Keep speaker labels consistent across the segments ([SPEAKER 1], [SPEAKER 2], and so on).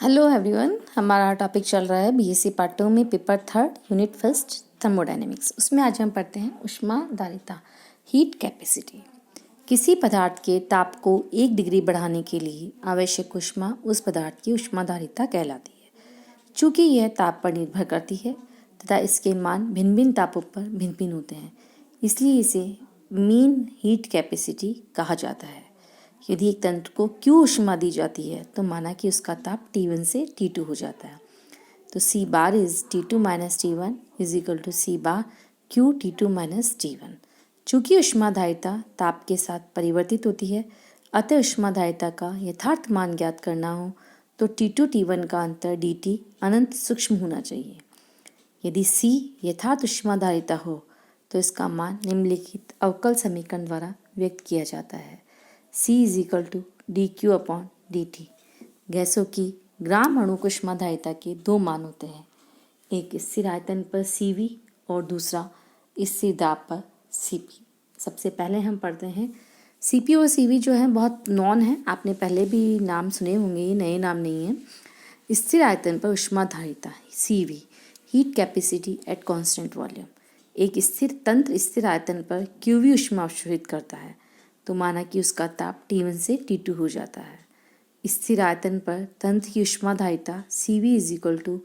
[SPEAKER 1] Hello everyone, हमारा topic चल रहा है बीएससी पार्ट 2 में पेपर 3 यूनिट 1 थर्मोडायनेमिक्स। उसमें आज हम पढ़ते हैं ऊष्माधारिता, हीट कैपेसिटी। किसी पदार्थ के ताप को 1 डिग्री बढ़ाने के लिए आवश्यक ऊष्मा उस पदार्थ की ऊष्माधारिता कहलाती है। चूँकि यह ताप पर निर्भर करती है तथा इसके मान भिन्न भिन्न तापों पर भिन्न भिन्न होते हैं, इसलिए इसे मीन हीट कैपेसिटी कहा जाता है। यदि एक तंत्र को Q ऊष्मा दी जाती है तो माना कि उसका ताप T1 से T2 हो जाता है। तो C bar is T2 minus T1 is equal to C bar Q T2 minus T1। चूँकि ऊष्माधारिता ताप के साथ परिवर्तित होती है, अतः ऊष्माधारिता का यथार्थ मान ज्ञात करना हो तो T2 T1 का अंतर dt अनंत सूक्ष्म होना चाहिए। यदि C यथार्थ ऊष्माधारिता हो तो इसका मान निम्नलिखित अवकल समीकरण द्वारा व्यक्त किया जाता है। C is equal to dq upon dt। गैसों की ग्राम अणुक ऊष्माधारिता के दो मान होते हैं, एक स्थिर आयतन पर Cv और दूसरा स्थिर दाब पर Cp। सबसे पहले हम पढ़ते हैं Cp और Cv जो है बहुत नॉन है, आपने पहले भी नाम सुने होंगे, ये नए नाम नहीं है। स्थिर आयतन पर ऊष्माधारिता Cv, heat capacity at constant volume. एक स्थिर तंत्र स्थिर आयतन पर Qv ऊष्मा अवशोषित करता है तो माना कि उसका ताप T1 से T2 हो जाता है। स्थिर आयतन पर तंत्र की ऊष्माधारिता Cv is equal to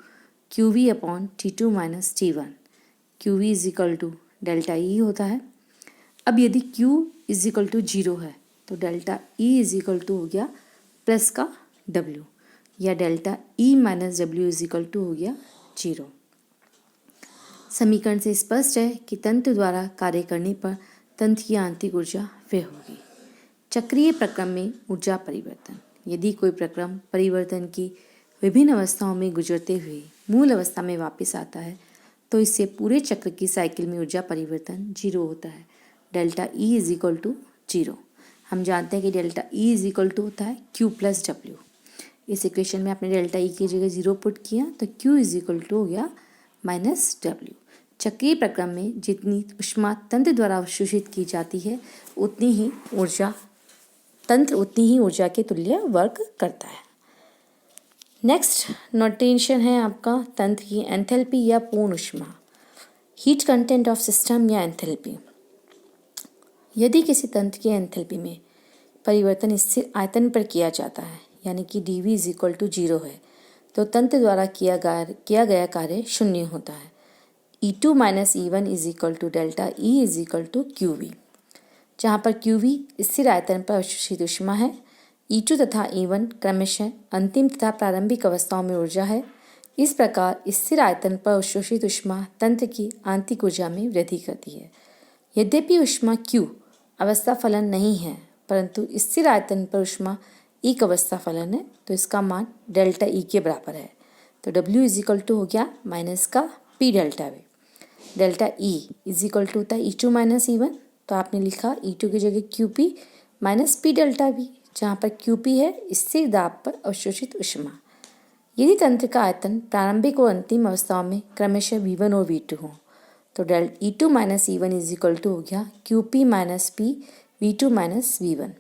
[SPEAKER 1] Qv upon T2 minus T1। Qv is equal to delta E होता है। अब यदि Q इज इक्वल टू 0 है तो delta E is equal to हो गया प्लस का W, या delta E minus W is equal to हो गया 0। समीकरण से स्पष्ट है कि तंत्र द्वारा कार्य करने पर तंत्र की आंतरिक ऊर्जा व्यय होगी। चक्रीय प्रक्रम में ऊर्जा परिवर्तन। यदि कोई प्रक्रम परिवर्तन की विभिन्न अवस्थाओं में गुजरते हुए मूल अवस्था में वापस आता है तो इससे पूरे चक्र की साइकिल में ऊर्जा परिवर्तन 0 होता है। Delta E is equal to 0। हम जानते हैं कि delta E is equal to होता है Q प्लस W। इस इक्वेशन में आपने डेल्टा E की जगह 0 पुट किया तो Q इज इक्वल टू हो गया माइनस W। चक्रीय प्रक्रम में जितनी ऊष्मा तंत्र द्वारा अवशोषित की जाती है उतनी ही ऊर्जा के तुल्य वर्क करता है। नेक्स्ट नोटेशन है आपका तंत्र की एंथैल्पी या पूर्ण ऊष्मा, हीट कंटेंट ऑफ सिस्टम या एंथैल्पी। यदि किसी तंत्र की एंथैल्पी में परिवर्तन स्थिर आयतन पर किया जाता है, यानी कि dV इज इक्वल टू 0 है, तो तंत्र द्वारा किया गया कार्य शून्य होता है। E2 minus E1 is equal to delta E is equal to QV, जहाँ पर QV स्थिर आयतन पर अवशोषित ऊष्मा है। E2 तथा E1 क्रमशः अंतिम तथा प्रारंभिक अवस्थाओं में ऊर्जा है। इस प्रकार स्थिर आयतन पर अवशोषित ऊष्मा तंत्र की आंतरिक ऊर्जा में वृद्धि करती है। यद्यपि ऊष्मा Q अवस्था फलन नहीं है, परंतु स्थिर आयतन पर ऊष्मा एक अवस्था फलन है, तो इसका मान डेल्टा E के बराबर है। तो W इज इक्वल टू हो गया माइनस का P delta V। Delta E is equal to होता है E2 माइनस E1, तो आपने लिखा E2 की जगह QP minus P delta V, जहाँ पर QP है स्थिर दाब पर अवशोषित ऊष्मा। यदि तंत्र का आयतन प्रारंभिक और अंतिम अवस्थाओं में क्रमशः V1 और V2 हो तो E2 minus E1 is equal to हो गया QP minus P V2 minus V1,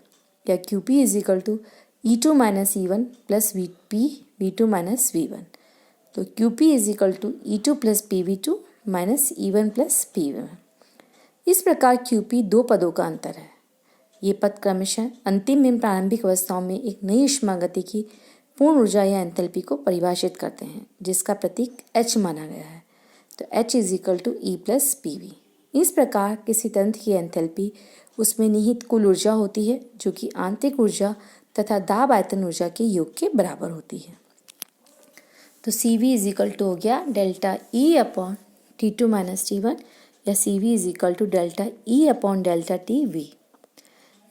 [SPEAKER 1] या QP is equal to E2 minus E1 plus P V2 minus V1। तो QP is equal to E2 plus PV2 minus E1 plus P1। इस प्रकार QP दो पदों का अंतर है। ये पद क्रमशः अंतिम एवं प्रारंभिक अवस्थाओं में एक नई ऊष्मागति की पूर्ण ऊर्जा या एंथैल्पी को परिभाषित करते हैं, जिसका प्रतीक H माना गया है। तो H is equal to E plus PV। इस प्रकार किसी तंत्र की एंथैल्पी उसमें निहित कुल ऊर्जा होती है, जो कि आंतरिक ऊर्जा तथा दाब आयतन ऊर्जा के योग के बराबर होती है। तो CV इज इक्वल टू हो गया delta E upon T2 minus T1, या CV is equal to delta E upon delta TV।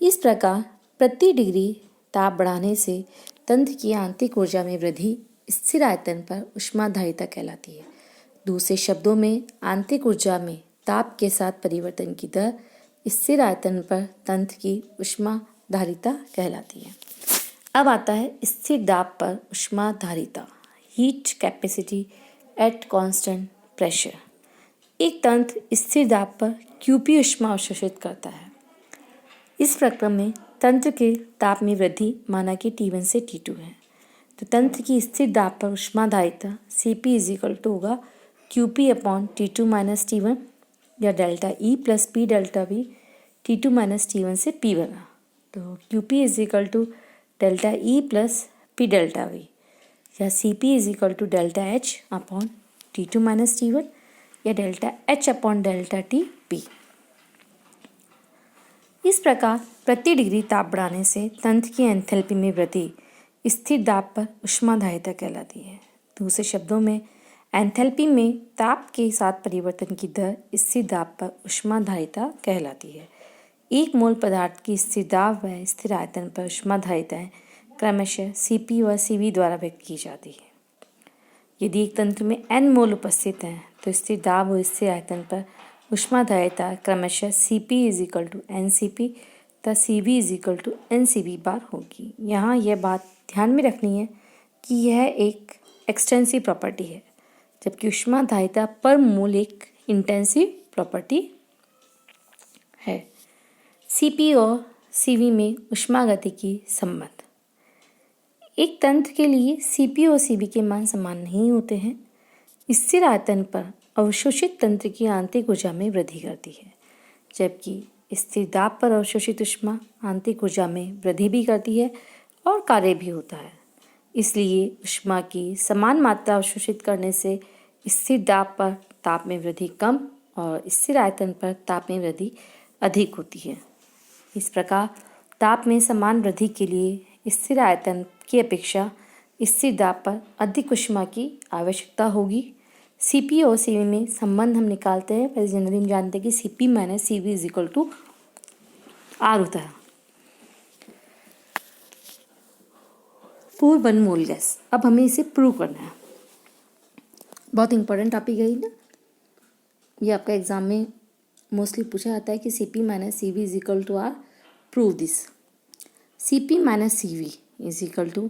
[SPEAKER 1] इस प्रकार प्रति डिग्री ताप बढ़ाने से तंत्र की आंतरिक ऊर्जा में वृद्धि स्थिर आयतन पर ऊष्माधारिता कहलाती है। दूसरे शब्दों में आंतरिक ऊर्जा में ताप के साथ परिवर्तन की दर स्थिर आयतन पर तंत्र की ऊष्माधारिता कहलाती है। अब आता है स्थिर दाब पर ऊष्माधारिता, heat capacity at constant pressure. एक तंत्र स्थिर दाब पर QP ऊष्मा अवशोषित करता है। इस प्रक्रम में तंत्र के ताप में वृद्धि माना कि T1 से T2 है तो तंत्र की स्थिर दाब पर ऊष्माधारिता Cp इज इक्वल टू होगा Qp upon T2 minus T1 या delta E plus P delta V T2 minus T1 से P बना। तो Qp is equal to delta E plus P delta V या Cp is equal to delta H upon T2 minus T1 या delta H upon delta T P। इस प्रकार प्रति degree ताप बढ़ाने से तंत्र की एंथैल्पी में वृद्धि स्थिर दाब पर ऊष्माधारिता कहलाती है। दूसरे शब्दों में एंथैल्पी में ताप के साथ परिवर्तन की दर स्थिर दाब पर ऊष्माधारिता कहलाती है। एक मोल पदार्थ की स्थिर दाब व स्थिर आयतन पर ऊष्माधारिताएं क्रमशः Cp व Cv द्वारा व्यक्त की जाती है। यदि एक तंत्र में n मोल उपस्थित हैं तो स्थिर दाब व स्थिर आयतन पर ऊष्माधारिता क्रमशः Cp is equal to NCp तथा Cv is equal to NCv बार होगी। यहाँ यह बात ध्यान में रखनी है कि यह एक एक्सटेंसिव प्रॉपर्टी है, जबकि ऊष्माधारिता पर मोल एक इंटेंसिव प्रॉपर्टी है। Cp और Cv में ऊष्मागतिकी संबंध। एक तंत्र के लिए Cp और Cv के मान समान नहीं होते हैं। स्थिर आयतन पर अवशोषित तंत्र की आंतरिक ऊर्जा में वृद्धि करती है, जबकि स्थिर दाब पर अवशोषित ऊष्मा आंतरिक ऊर्जा में वृद्धि भी करती है और कार्य भी होता है। इसलिए ऊष्मा की समान मात्रा अवशोषित करने से स्थिर दाब पर ताप में वृद्धि कम और स्थिर आयतन पर ताप में वृद्धि अधिक होती है। इस प्रकार ताप में समान वृद्धि के लिए स्थिर आयतन की अपेक्षा स्थिर दाब पर अधिक ऊष्मा की आवश्यकता होगी। Cp और Cv में संबंध हम निकालते हैं। वैसे जनरली हम जानते हैं कि Cp minus Cv is equal to R होता है। 4 1 मोल गैस। अब हमें इसे प्रूव करना है। बहुत इंपॉर्टेंट टॉपिक है ना, ये आपका एग्जाम में मोस्टली पूछा जाता है कि Cp minus Cv is equal to R, prove this. Cp minus Cv is equal to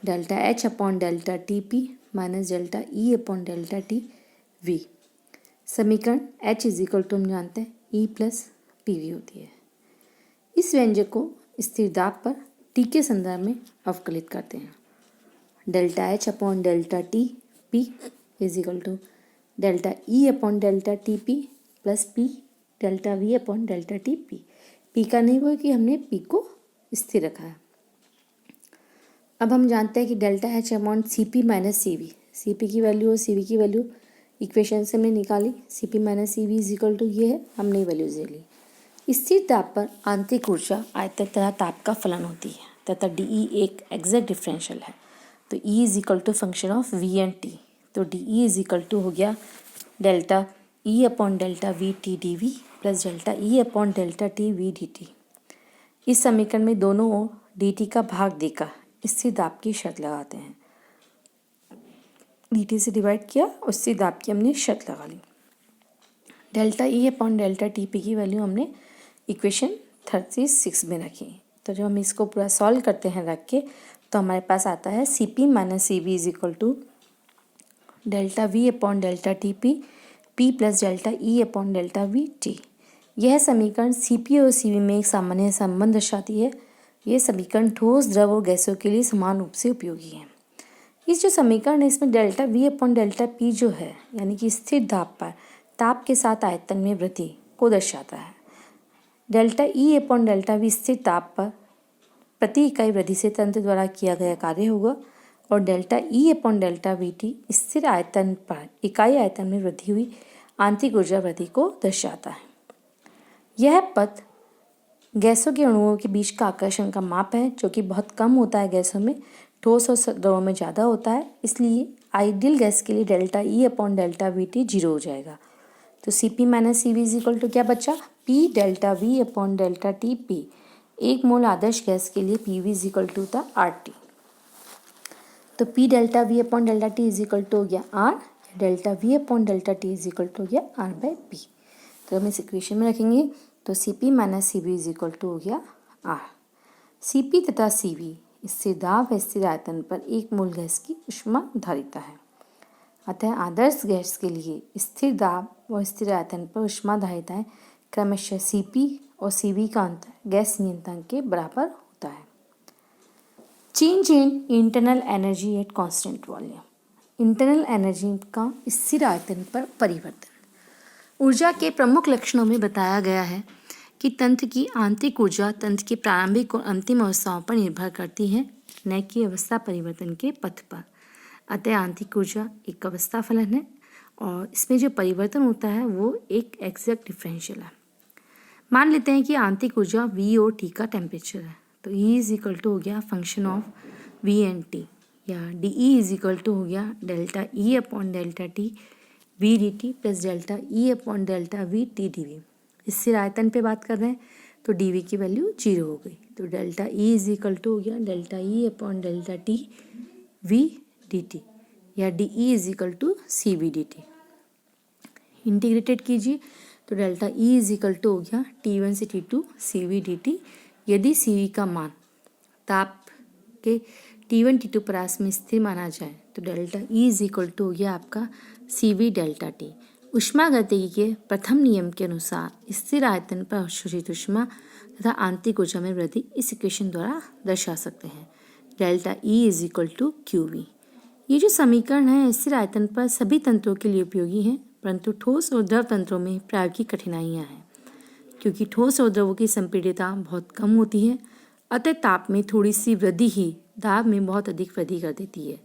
[SPEAKER 1] delta H upon delta Tp minus delta E upon delta T V. समीकरण H इज इक्वल टू हम जानते हैं E plus PV होती है। इस व्यंजक को स्थिर दाब पर T के संदर्भ में अवकलित करते हैं। Delta H upon delta T P is equal to delta E upon delta T P plus P delta V upon delta T P. P का नहीं हुआ कि हमने P को स्थिर रखा है। अब हम जानते हैं कि delta H upon Cp minus Cv, Cp की वैल्यू और Cv की वैल्यू इक्वेशन से हमने निकाली। Cp minus Cv is equal to ये है, हमने वैल्यूज ले ली। स्थिर दाब पर आंतरिक ऊर्जा आयतन तथा ताप का फलन होती है तथा dE एक एग्जैक्ट डिफरेंशियल है। तो E is equal to function of V and T। तो dE इज इक्वल टू हो गया delta E upon delta V T D V plus delta E upon delta T V D T. इस समीकरण में दोनों ओर dt का भाग देकर स्थिर दाब की शर्त लगाते हैं। dt से डिवाइड किया और स्थिर दाब की हमने शर्त लगा ली। Delta E upon delta T P की वैल्यू हमने इक्वेशन 36 में रखी। तो जब हम इसको पूरा सॉल्व करते हैं रख के, तो हमारे पास आता है Cp minus Cv is equal to delta V upon delta T P P plus delta E upon delta V T. यह समीकरण Cp और Cv में एक सामान्य संबंध दर्शाती है। ये समीकरण ठोस, द्रव और गैसों के लिए समान रूप से उपयोगी है। इस जो समीकरण है इसमें delta V upon delta P जो है, यानी कि स्थिर दाब पर ताप के साथ आयतन में वृद्धि को दर्शाता है। Delta E upon delta V स्थिर ताप पर प्रति इकाई वृद्धि से तंत्र द्वारा किया गया कार्य होगा और delta E upon delta VT स्थिर आयतन पर इकाई आयतन में वृद्धि हुई आंतरिक ऊर्जा वृद्धि को दर्शाता है। यह पद गैसों के अणुओं के बीच का आकर्षण का माप है, जो कि बहुत कम होता है गैसों में, ठोस और द्रवों में ज़्यादा होता है। इसलिए आइडियल गैस के लिए delta E upon delta V T 0 हो जाएगा। तो Cp minus Cv is equal to क्या बचा, P delta V upon delta T P. एक मोल आदर्श गैस के लिए PV इज इक्वल टू था RT। तो P delta V upon delta T is equal to हो गया R, delta V upon delta T is equal to हो गया R बाई P। तो हम इस इक्वेशन में रखेंगे तो Cp minus Cv is equal to हो गया R। Cp तथा Cv स्थिर दाब व स्थिर आयतन पर एक मोल गैस की ऊष्माधारिता है। अतः आदर्श गैस के लिए स्थिर दाब व स्थिर आयतन पर ऊष्माधारिताएं क्रमशः Cp और Cv का अंतर गैस नियंत्रण के बराबर होता है। Change in internal energy at constant volume. Internal energy का स्थिर आयतन पर परिवर्तन। ऊर्जा के प्रमुख लक्षणों में बताया गया है कि तंत्र की आंतरिक ऊर्जा तंत्र की प्रारंभिक और अंतिम अवस्थाओं पर निर्भर करती है, न कि अवस्था परिवर्तन के पथ पर। अतः आंतरिक ऊर्जा एक अवस्था फलन है और इसमें जो परिवर्तन होता है वो एक एग्जैक्ट डिफरेंशियल है। मान लेते हैं कि आंतरिक ऊर्जा V और T का टेम्परेचर है, तो E इज इक्वल टू हो गया function of V and T, या D E is equal to हो गया delta E upon delta T V D T plus delta E upon delta V T D V. स्थिर आयतन पे बात कर रहे हैं तो डी वी की वैल्यू 0 हो गई, तो delta E is equal to हो गया delta E upon delta T V D T, या D E is equal to C V D T. Integrated कीजिए तो delta E is equal to हो गया T1 से T2 सी वी डी टी। यदि सी we का मान ताप के T1 T2 परास में स्थिर माना जाए तो delta E is equal to हो गया आपका सी वी डेल्टा टी। ऊष्मागतिकी के प्रथम नियम के अनुसार स्थिर आयतन पर अवशोषित ऊष्मा तथा आंतरिक ऊर्जा में वृद्धि इस इक्वेशन द्वारा दर्शा सकते हैं, delta E is equal to Q V. ये जो समीकरण है स्थिर आयतन पर सभी तंत्रों के लिए उपयोगी है, परंतु ठोस और द्रव तंत्रों में प्रायोगिक कठिनाइयाँ हैं, क्योंकि ठोस और द्रवों की संपीड्यता बहुत कम होती है। अतः ताप में थोड़ी सी वृद्धि ही दाब में बहुत अधिक वृद्धि कर देती है।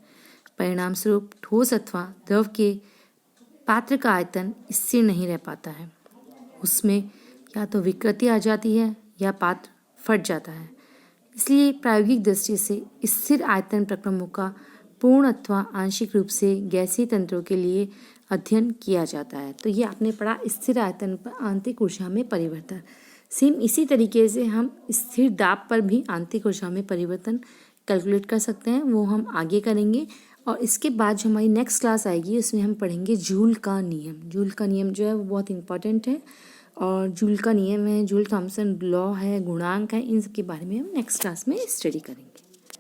[SPEAKER 1] परिणाम स्वरूप ठोस अथवा द्रव के पात्र का आयतन स्थिर नहीं रह पाता है, उसमें या तो विकृति आ जाती है या पात्र फट जाता है। इसलिए प्रायोगिक दृष्टि से स्थिर आयतन प्रक्रमों का पूर्ण अथवा आंशिक रूप से गैसीय तंत्रों के लिए अध्ययन किया जाता है। तो ये आपने पढ़ा स्थिर आयतन पर आंतरिक ऊर्जा में परिवर्तन। सेम इसी तरीके से हम स्थिर दाब पर भी आंतरिक ऊर्जा में परिवर्तन कैलकुलेट कर सकते हैं, वो हम आगे करेंगे। और इसके बाद जो हमारी नेक्स्ट क्लास आएगी उसमें हम पढ़ेंगे जूल का नियम। जूल का नियम जो है वो बहुत इंपॉर्टेंट है, और जूल का नियम है, जूल थॉम्सन लॉ है, गुणांक है, इन सब के बारे में हम नेक्स्ट क्लास में स्टडी करेंगे।